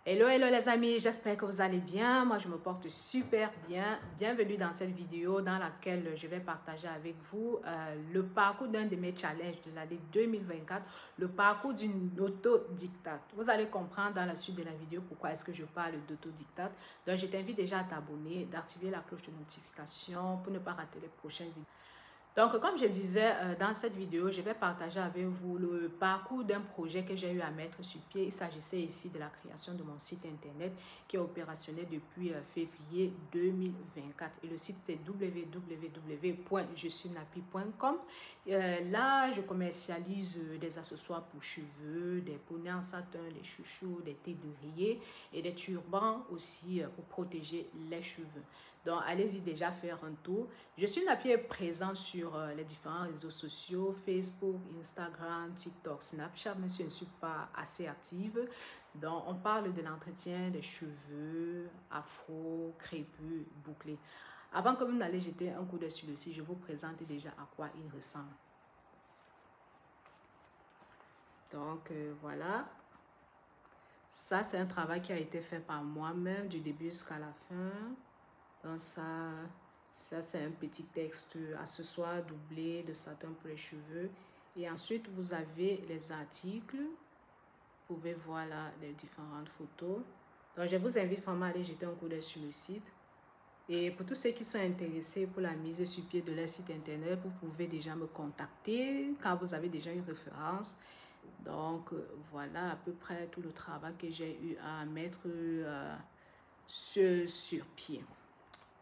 Hello, hello les amis, j'espère que vous allez bien. Moi, je me porte super bien. Bienvenue dans cette vidéo dans laquelle je vais partager avec vous le parcours d'un de mes challenges de l'année 2024, le parcours d'une autodictate. Vous allez comprendre dans la suite de la vidéo pourquoi est-ce que je parle d'autodictate. Donc, je t'invite déjà à t'abonner, d'activer la cloche de notification pour ne pas rater les prochaines vidéos. Donc, comme je disais dans cette vidéo, je vais partager avec vous le parcours d'un projet que j'ai eu à mettre sur pied. Il s'agissait ici de la création de mon site internet qui est opérationnel depuis février 2024. Et le site c'est www.jesuinappy.com. Là, je commercialise des accessoires pour cheveux, des bonnets en satin, des chouchous, des thés d'oreiller et des turbans aussi pour protéger les cheveux. Donc, allez-y déjà faire un tour. Jesuinappy est présent sur les différents réseaux sociaux, Facebook, Instagram, TikTok, Snapchat, mais je ne suis pas assez active. Donc, on parle de l'entretien des cheveux, afro, crépus, bouclés. Avant que vous n'allez jeter un coup d'œil sur le site, je vous présente déjà à quoi il ressemble. Donc, voilà. Ça, c'est un travail qui a été fait par moi-même du début jusqu'à la fin. Donc, ça c'est un petit texte accessoire doublé de satin pour les cheveux. Et ensuite, vous avez les articles. Vous pouvez voir là les différentes photos. Donc, je vous invite vraiment à aller jeter un coup d'œil sur le site. Et pour tous ceux qui sont intéressés pour la mise sur pied de leur site internet, vous pouvez déjà me contacter quand vous avez déjà une référence. Donc, voilà à peu près tout le travail que j'ai eu à mettre sur pied.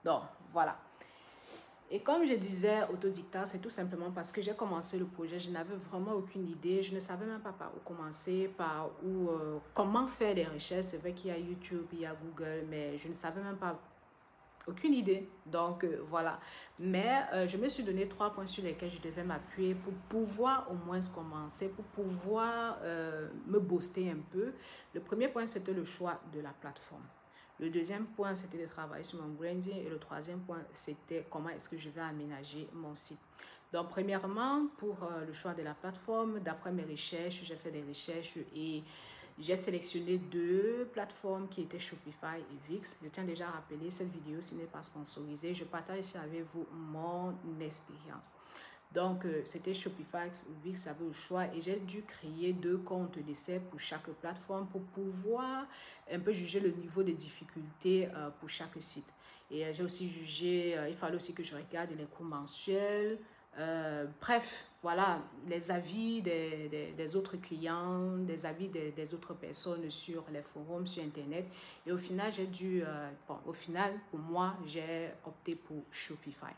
Donc, voilà. Et comme je disais, autodidacte, c'est tout simplement parce que j'ai commencé le projet, je n'avais vraiment aucune idée, je ne savais même pas par où commencer, comment faire des recherches. C'est vrai qu'il y a YouTube, il y a Google, mais je ne savais même pas, aucune idée. Donc, voilà. Mais je me suis donné 3 points sur lesquels je devais m'appuyer pour pouvoir au moins commencer, pour pouvoir me booster un peu. Le premier point, c'était le choix de la plateforme. Le deuxième point, c'était de travailler sur mon branding. Et le troisième point, c'était comment est-ce que je vais aménager mon site. Donc, premièrement, pour le choix de la plateforme, d'après mes recherches, j'ai fait des recherches et j'ai sélectionné 2 plateformes qui étaient Shopify et Wix. Je tiens déjà à rappeler, cette vidéo, ce n'est pas sponsorisé. Je partage ici avec vous mon expérience. Donc, c'était Shopify ou Wix, j'avais le choix et j'ai dû créer 2 comptes d'essai pour chaque plateforme pour pouvoir un peu juger le niveau de difficulté pour chaque site. Et j'ai aussi jugé, il fallait aussi que je regarde les coûts mensuels. Bref, voilà, les avis des autres clients, des avis des autres personnes sur les forums, sur Internet. Et au final, pour moi, j'ai opté pour Shopify.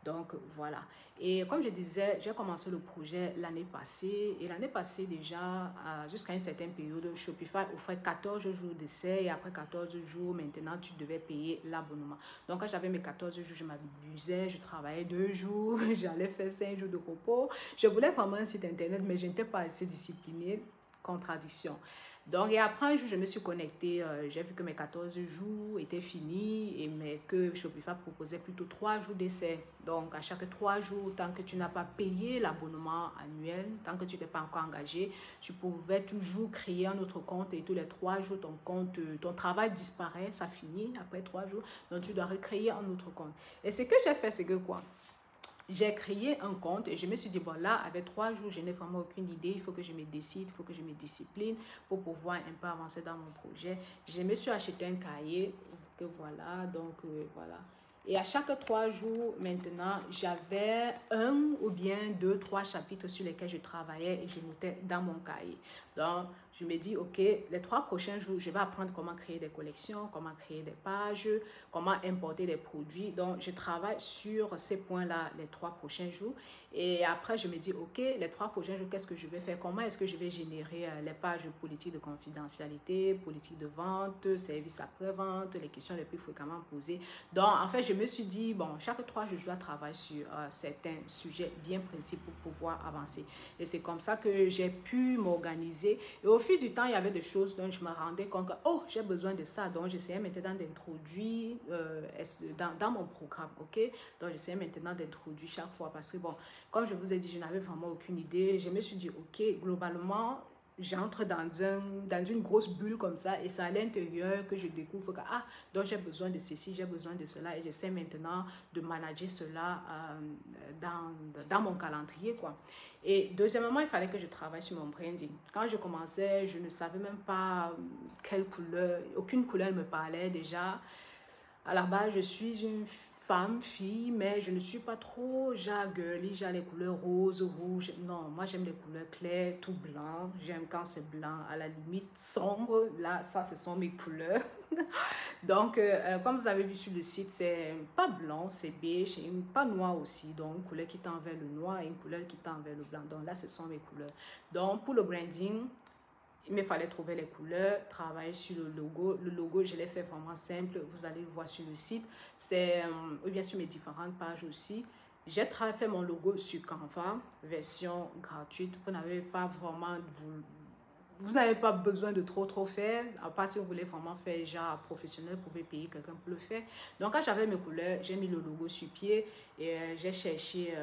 Donc, voilà. Et comme je disais, j'ai commencé le projet l'année passée. Et l'année passée, déjà, jusqu'à une certaine période, Shopify offrait 14 jours d'essai. Et après 14 jours, maintenant, tu devais payer l'abonnement. Donc, quand j'avais mes 14 jours, je m'amusais, je travaillais 2 jours, j'allais faire 5 jours de repos. Je voulais vraiment un site internet, mais je n'étais pas assez disciplinée. Contradiction. Donc, et après un jour, je me suis connectée, j'ai vu que mes 14 jours étaient finis et que Shopify proposait plutôt 3 jours d'essai. Donc, à chaque 3 jours, tant que tu n'as pas payé l'abonnement annuel, tant que tu n'es pas encore engagé, tu pouvais toujours créer un autre compte et tous les 3 jours, ton travail disparaît, ça finit après 3 jours. Donc, tu dois recréer un autre compte. Et ce que j'ai fait, c'est que quoi? J'ai créé un compte et je me suis dit, bon là, avec 3 jours, je n'ai vraiment aucune idée. Il faut que je me décide, il faut que je me discipline pour pouvoir un peu avancer dans mon projet. Je me suis acheté un cahier, que voilà, donc voilà. Et à chaque 3 jours, maintenant, j'avais 1 ou bien 2, 3 chapitres sur lesquels je travaillais et je notais dans mon cahier. Donc, je me dis, ok, les 3 prochains jours, je vais apprendre comment créer des collections, comment créer des pages, comment importer des produits. Donc, je travaille sur ces points-là les 3 prochains jours. Et après, je me dis, ok, les 3 prochains jours, qu'est-ce que je vais faire? Comment est-ce que je vais générer les pages politiques de confidentialité, politique de vente, service après-vente, les questions les plus fréquemment posées. Donc, en fait, je me suis dit, bon, chaque 3 jours, je dois travailler sur certains sujets bien précis pour pouvoir avancer. Et c'est comme ça que j'ai pu m'organiser. Et au fil du temps, il y avait des choses dont je me rendais compte que, oh, j'ai besoin de ça. Donc, j'essayais maintenant d'introduire dans mon programme, ok? Donc, j'essayais maintenant d'introduire chaque fois parce que, bon, comme je vous ai dit, je n'avais vraiment aucune idée. Je me suis dit, ok, globalement, j'entre dans une grosse bulle comme ça et c'est à l'intérieur que je découvre que donc j'ai besoin de ceci, j'ai besoin de cela et j'essaie maintenant de manager cela dans mon calendrier, quoi. Et deuxièmement, il fallait que je travaille sur mon branding. Quand je commençais, je ne savais même pas quelle couleur, aucune couleur me parlait déjà. À la base, je suis une fille, mais je ne suis pas trop girly, j'ai les couleurs roses, rouges. Non, moi j'aime les couleurs claires, tout blanc. J'aime quand c'est blanc, à la limite sombre. Là, ça, ce sont mes couleurs. Donc, comme vous avez vu sur le site, c'est pas blanc, c'est beige, et pas noir aussi. Donc, une couleur qui tend vers le noir et une couleur qui tend vers le blanc. Donc là, ce sont mes couleurs. Donc, pour le branding, il me fallait trouver les couleurs, travailler sur le logo. Le logo, je l'ai fait vraiment simple. Vous allez le voir sur le site. C'est bien sur mes différentes pages aussi. J'ai fait mon logo sur Canva, version gratuite. Vous n'avez pas vraiment... Vous n'avez pas besoin de trop faire, à part si vous voulez vraiment faire genre professionnel, vous pouvez payer quelqu'un pour le faire. Donc quand j'avais mes couleurs, j'ai mis le logo sur pied et j'ai cherché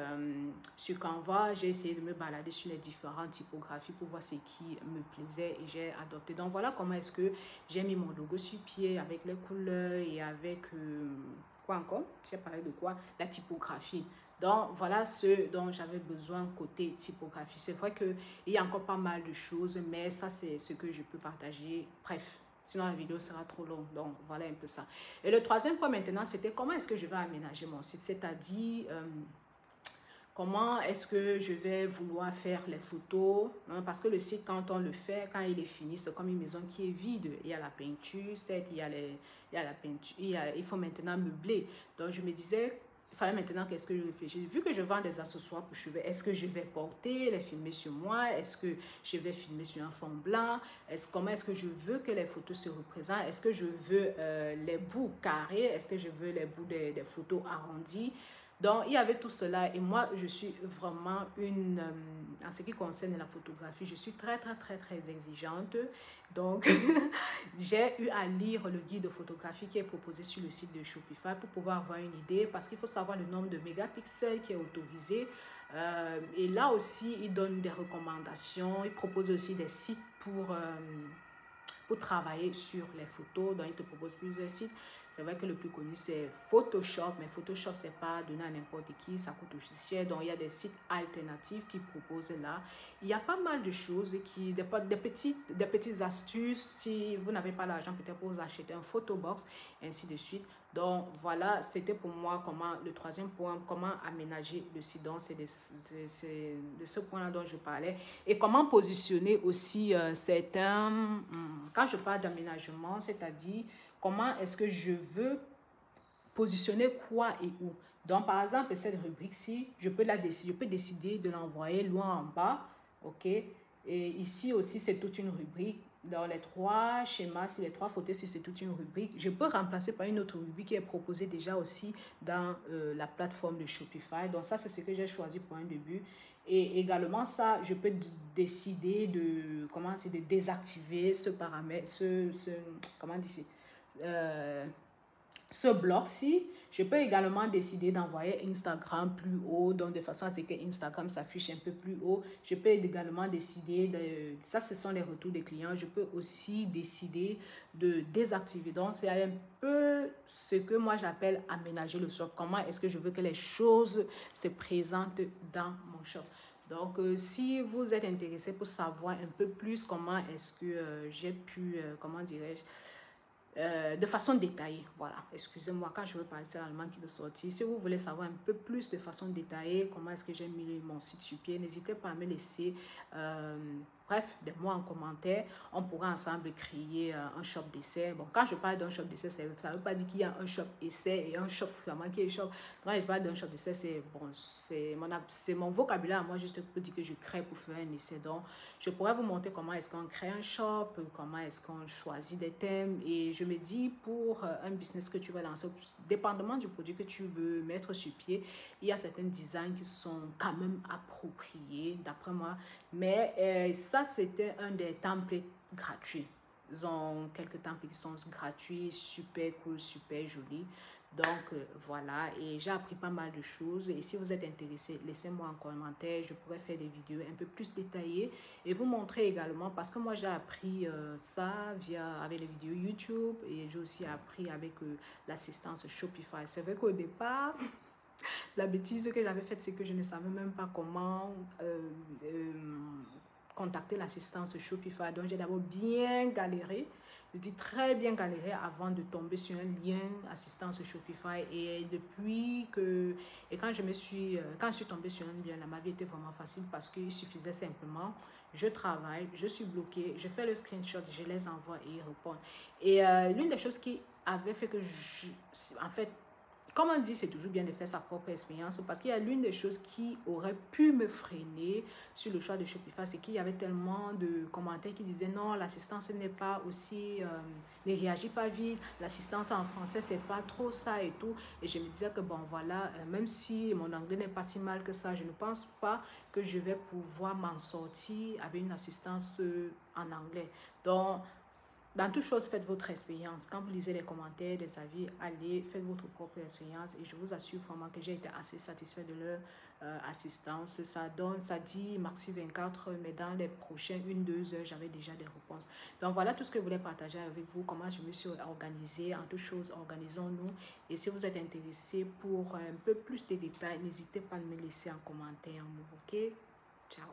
sur Canva, j'ai essayé de me balader sur les différentes typographies pour voir ce qui me plaisait et j'ai adopté. Donc voilà comment est-ce que j'ai mis mon logo sur pied avec les couleurs et avec quoi encore? J'ai parlé de quoi? La typographie. Donc, voilà ce dont j'avais besoin côté typographie. C'est vrai qu'il y a encore pas mal de choses, mais ça, c'est ce que je peux partager. Bref, sinon la vidéo sera trop longue. Donc, voilà un peu ça. Et le troisième point maintenant, c'était comment est-ce que je vais aménager mon site. C'est-à-dire, comment est-ce que je vais vouloir faire les photos, hein, parce que le site, quand on le fait, quand il est fini, c'est comme une maison qui est vide. Il y a la peinture, certes, il y a la peinture, il faut maintenant meubler. Donc, je me disais... Il fallait maintenant qu'est-ce que je réfléchis. Vu que je vends des accessoires pour cheveux, est-ce que je vais porter, les filmer sur moi? Est-ce que je vais filmer sur un fond blanc? Comment est-ce que je veux que les photos se représentent? Est-ce que je veux les bouts carrés? Est-ce que je veux les bouts des photos arrondis? Donc, il y avait tout cela et moi, je suis vraiment en ce qui concerne la photographie, je suis très exigeante. Donc, j'ai eu à lire le guide de photographie qui est proposé sur le site de Shopify pour pouvoir avoir une idée parce qu'il faut savoir le nombre de mégapixels qui est autorisé. Et là aussi, il donne des recommandations, il propose aussi des sites pour travailler sur les photos. Donc, il te propose plusieurs sites. C'est vrai que le plus connu, c'est Photoshop. Mais Photoshop, c'est pas donné à n'importe qui. Ça coûte aussi cher. Donc, il y a des sites alternatifs qui proposent là. Il y a pas mal de choses, des petites astuces. Si vous n'avez pas l'argent, peut-être pour vous acheter un photobox, ainsi de suite. Donc, voilà, c'était pour moi le troisième point, comment aménager le site. Donc, c'est de ce point-là dont je parlais. Et comment positionner aussi certains... Quand je parle d'aménagement, c'est-à-dire comment est-ce que je veux positionner quoi et où. Donc, par exemple, cette rubrique-ci, je peux décider de l'envoyer loin en bas, ok? Et ici aussi, c'est toute une rubrique. Dans les trois schémas, si les trois photos, si c'est toute une rubrique, je peux remplacer par une autre rubrique qui est proposée déjà aussi dans la plateforme de Shopify. Donc, ça, c'est ce que j'ai choisi pour un début. Et également, ça, je peux décider de désactiver ce paramètre, comment dire, ce bloc-ci. Je peux également décider d'envoyer Instagram plus haut, donc de façon à ce que Instagram s'affiche un peu plus haut. Je peux également décider ça, ce sont les retours des clients. Je peux aussi décider de désactiver. Donc, c'est un peu ce que moi j'appelle aménager le shop. Comment est-ce que je veux que les choses se présentent dans mon shop. Donc, si vous êtes intéressé pour savoir un peu plus comment est-ce que j'ai pu, comment dirais-je, de façon détaillée, voilà, excusez-moi quand je veux parler, c'est l'allemand qui veut sortir. Si vous voulez savoir un peu plus de façon détaillée comment est-ce que j'ai mis mon site sur pied, n'hésitez pas à me laisser bref, des mots en commentaire. On pourra ensemble créer un shop d'essai. Bon, quand je parle d'un shop d'essai, ça ne veut pas dire qu'il y a un shop essai et un shop vraiment qui est shop. Quand je parle d'un shop d'essai, c'est mon vocabulaire. Moi, juste pour dire que je crée pour faire un essai. Donc, je pourrais vous montrer comment est-ce qu'on crée un shop, comment est-ce qu'on choisit des thèmes. Et je me dis, pour un business que tu vas lancer, dépendamment du produit que tu veux mettre sur pied, il y a certains designs qui sont quand même appropriés, d'après moi. Mais ça, c'était un des templates gratuits. Ils ont quelques templates qui sont gratuits, super cool, super jolis. Donc, voilà, et j'ai appris pas mal de choses. Et si vous êtes intéressé, laissez-moi un commentaire. Je pourrais faire des vidéos un peu plus détaillées et vous montrer également, parce que moi, j'ai appris ça avec les vidéos YouTube et j'ai aussi appris avec l'assistance Shopify. C'est vrai qu'au départ, la bêtise que j'avais faite, c'est que je ne savais même pas comment contacter l'assistance Shopify. Donc, j'ai d'abord bien galéré. Je dis très bien galéré avant de tomber sur un lien assistance Shopify. Et depuis que... Et quand quand je suis tombée sur un lien, là, ma vie était vraiment facile parce qu'il suffisait simplement, je travaille, je suis bloquée, je fais le screenshot, je les envoie et ils répondent. Et l'une des choses qui avait fait que en fait, comme on dit, c'est toujours bien de faire sa propre expérience parce qu'il y a l'une des choses qui aurait pu me freiner sur le choix de Shopify, c'est qu'il y avait tellement de commentaires qui disaient non, l'assistance n'est pas aussi, ne réagit pas vite, l'assistance en français, c'est pas trop ça et tout. Et je me disais que bon, voilà, même si mon anglais n'est pas si mal que ça, je ne pense pas que je vais pouvoir m'en sortir avec une assistance en anglais. Donc, dans toute chose, faites votre expérience. Quand vous lisez les commentaires, des avis, allez, faites votre propre expérience. Et je vous assure vraiment que j'ai été assez satisfait de leur assistance. Ça dit maxi 24, mais dans les prochaines 1-2 heures, j'avais déjà des réponses. Donc voilà tout ce que je voulais partager avec vous, comment je me suis organisée. En toute chose, organisons-nous. Et si vous êtes intéressé pour un peu plus de détails, n'hésitez pas à me laisser en commentaire. Ok? Ciao.